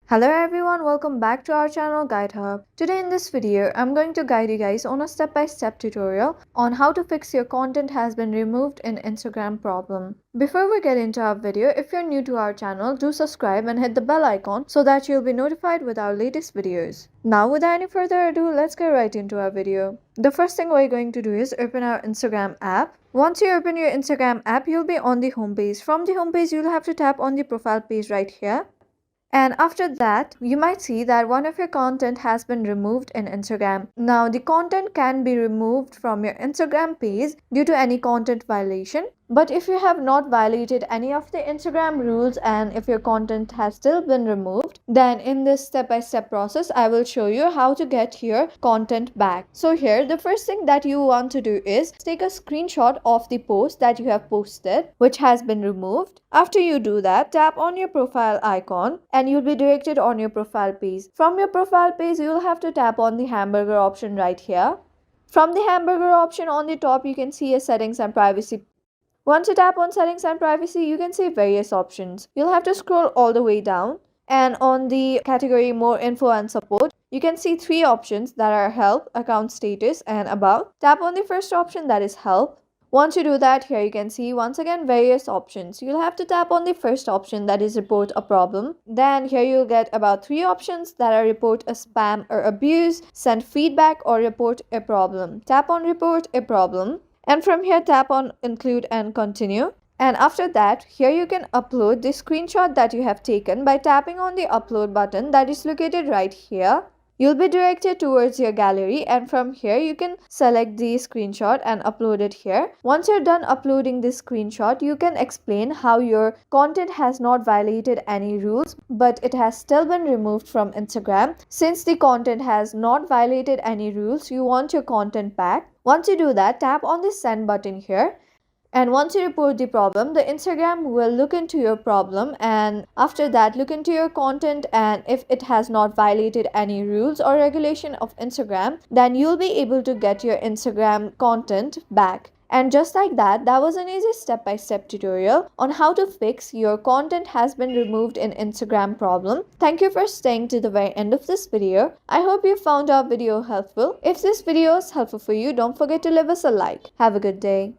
Hello everyone, welcome back to our channel Guide Hub. Today in this video, I'm going to guide you guys on a step-by-step tutorial on how to fix your content has been removed in Instagram problem. Before we get into our video, if you're new to our channel, do subscribe and hit the bell icon so that you'll be notified with our latest videos. Now without any further ado, let's get right into our video. The first thing we're going to do is open our Instagram app. Once you open your Instagram app, you'll be on the home page. From the home page, you'll have to tap on the profile page right here. And after that, you might see that one of your content has been removed in Instagram. Now, the content can be removed from your Instagram page due to any content violation. But if you have not violated any of the Instagram rules and if your content has still been removed, then in this step-by-step process, I will show you how to get your content back. So here, the first thing that you want to do is take a screenshot of the post that you have posted, which has been removed. After you do that, tap on your profile icon and you'll be directed on your profile page. From your profile page, you'll have to tap on the hamburger option right here. From the hamburger option on the top, you can see a settings and privacy. Once you tap on settings and privacy, you can see various options. You'll have to scroll all the way down, and on the category more info and support, you can see three options that are help, account status and about. Tap on the first option, that is help. Once you do that, here you can see once again various options. You'll have to tap on the first option, that is report a problem. Then here you'll get about three options that are report a spam or abuse, send feedback or report a problem. Tap on report a problem. And from here, tap on include and continue. And after that, here you can upload the screenshot that you have taken by tapping on the upload button that is located right here. You'll be directed towards your gallery, and from here you can select the screenshot and upload it here. Once you're done uploading this screenshot, you can explain how your content has not violated any rules, but it has still been removed from Instagram. Since the content has not violated any rules, you want your content back. Once you do that, tap on the send button here. And once you report the problem, the Instagram will look into your problem and after that look into your content, and if it has not violated any rules or regulation of Instagram, then you'll be able to get your Instagram content back. And just like that, that was an easy step-by-step tutorial on how to fix your content has been removed in Instagram problem. Thank you for staying to the very end of this video. I hope you found our video helpful. If this video is helpful for you, don't forget to leave us a like. Have a good day.